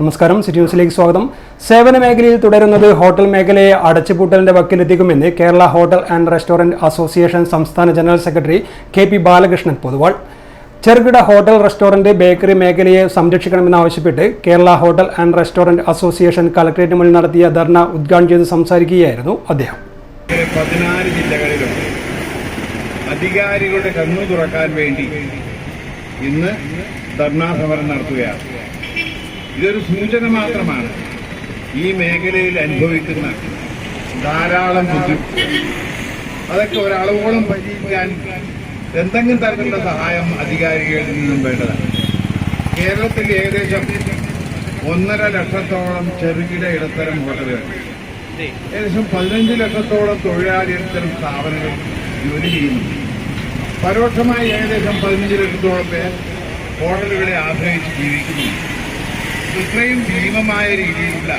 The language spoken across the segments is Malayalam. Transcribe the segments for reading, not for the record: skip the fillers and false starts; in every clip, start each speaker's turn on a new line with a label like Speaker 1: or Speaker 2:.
Speaker 1: നമസ്കാരം, സിറ്റി ന്യൂസിലേക്ക് സ്വാഗതം. സേവന മേഖലയിൽ തുടരുന്നത് ഹോട്ടൽ മേഖലയെ അടച്ചുപൂട്ടലിന്റെ വക്കിലെത്തിക്കുമെന്ന് Kerala hotel and restaurant association സംസ്ഥാന general secretary KP Balakrishnan Poduval. ചെറുകിട ഹോട്ടൽ, റെസ്റ്റോറന്റ്, ബേക്കറി മേഖലയെ സംരക്ഷിക്കണമെന്നാവശ്യപ്പെട്ട് Kerala hotel and restaurant association collectorate മുന്നിൽ നടത്തിയ ധർണ ഉദ്ഘാടനം ചെയ്ത് സംസാരിക്കുകയായിരുന്നു അദ്ദേഹം.
Speaker 2: 14 ജില്ലകളിലും അധികാരികളുടെ കണ്ണു തുറക്കാൻ വേണ്ടി ഇന്ന് ധർണാ സമരം നടത്തുകയാണ്. ഇതൊരു സൂചന മാത്രമാണ്. ഈ മേഖലയിൽ അനുഭവിക്കുന്ന ധാരാളം ബുദ്ധിമുട്ട് അതൊക്കെ ഒരളവോളം പരിഹരിക്കാൻ എന്തെങ്കിലും തരത്തിലുള്ള സഹായം അധികാരികളിൽ നിന്നും വേണ്ടതാണ്. കേരളത്തിൽ ഏകദേശം 1.5 ലക്ഷത്തോളം ചെറുകിട ഇടത്തരം ഹോട്ടലുകൾ, ഏകദേശം 15 ലക്ഷത്തോളം തൊഴിലാളി ഇടത്തരം സ്ഥാപനങ്ങൾ ജോലി ചെയ്യുന്നു. പരോക്ഷമായി ഏകദേശം 15 ലക്ഷത്തോളം പേർ ഹോട്ടലുകളെ ആശ്രയിച്ച് ജീവിക്കുന്നു. ഇത്രയും ഭീമമായ രീതിയിലുള്ള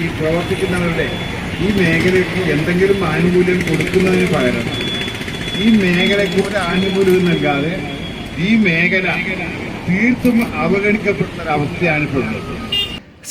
Speaker 2: ഈ പ്രവർത്തിക്കുന്നവരുടെ ഈ മേഖലയ്ക്ക് എന്തെങ്കിലും ആനുകൂല്യം കൊടുക്കുന്നതിന് പകരം ഈ മേഖലയ്ക്ക് ഒരു ആനുകൂല്യം നൽകാതെ ഈ മേഖല തീർത്തും അവഗണിക്കപ്പെടുന്ന ഒരവസ്ഥയാണ് ഇപ്പോൾ ഉള്ളത്.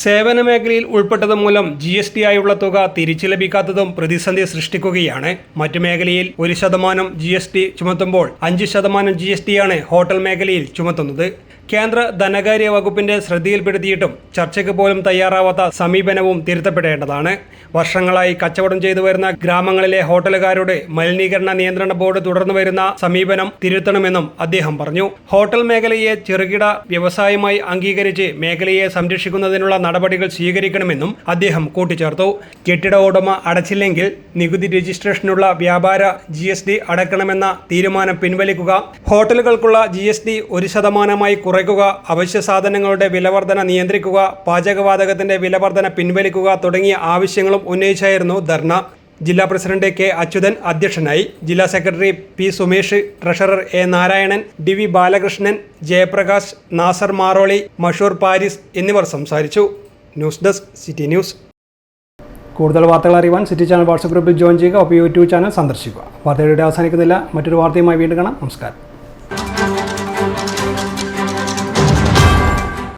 Speaker 1: സേവന മേഖലയിൽ ഉൾപ്പെട്ടത് മൂലം GST ആയുള്ള തുക തിരിച്ചു ലഭിക്കാത്തതും പ്രതിസന്ധി സൃഷ്ടിക്കുകയാണ്. മറ്റു മേഖലയിൽ 1% GST ചുമത്തുമ്പോൾ 5% GST ആണ് ഹോട്ടൽ മേഖലയിൽ ചുമത്തുന്നത്. കേന്ദ്ര ധനകാര്യ വകുപ്പിന്റെ ശ്രദ്ധയിൽപ്പെടുത്തിയിട്ടും ചർച്ചയ്ക്ക് പോലും തയ്യാറാവാത്ത സമീപനവും തിരുത്തപ്പെടേണ്ടതാണ്. വർഷങ്ങളായി കച്ചവടം ചെയ്തു വരുന്ന ഗ്രാമങ്ങളിലെ ഹോട്ടലുകാരുടെ മലിനീകരണ നിയന്ത്രണ ബോർഡ് തുടർന്നു വരുന്ന സമീപനം തിരുത്തണമെന്നും അദ്ദേഹം പറഞ്ഞു. ഹോട്ടൽ മേഖലയെ ചെറുകിട വ്യവസായമായി അംഗീകരിച്ച് മേഖലയെ സംരക്ഷിക്കുന്നതിനുള്ള നടപടികൾ സ്വീകരിക്കണമെന്നും അദ്ദേഹം കൂട്ടിച്ചേർത്തു. കെട്ടിട ഉടമ അടച്ചില്ലെങ്കിൽ നികുതി രജിസ്ട്രേഷനുള്ള വ്യാപാര GST അടക്കണമെന്ന തീരുമാനം പിൻവലിക്കുക, ഹോട്ടലുകൾക്കുള്ള GST 1% കുറയ്ക്കുക, അവശ്യ സാധനങ്ങളുടെ വിലവർധന നിയന്ത്രിക്കുക, പാചകവാതകത്തിന്റെ വിലവർധന പിൻവലിക്കുക തുടങ്ങിയ ആവശ്യങ്ങളും ഉന്നയിച്ചായിരുന്നു ധർണ. ജില്ലാ പ്രസിഡന്റ് K അച്യുതൻ അധ്യക്ഷനായി. ജില്ലാ secretary P Sumesh, treasurer A Narayanan, DV Balakrishnan, Jayaprakash, Nasar Maroli, Mashoor Paris എന്നിവർ സംസാരിച്ചു. News desk, city news. കൂടുതൽ വാർത്തകൾ അറിയുവാൻ സിറ്റി ചാനൽ വാട്സ്ആപ്പ് ഗ്രൂപ്പിൽ ജോയിൻ ചെയ്യുക. ഒപ്പം YouTube ചാനൽ സന്ദർശിക്കുക. വാർത്തയുടെ അവസാനിക്കുന്നില്ല. മറ്റൊരു വാർത്തയുമായി വീണ്ടും കാണാം. നമസ്കാരം.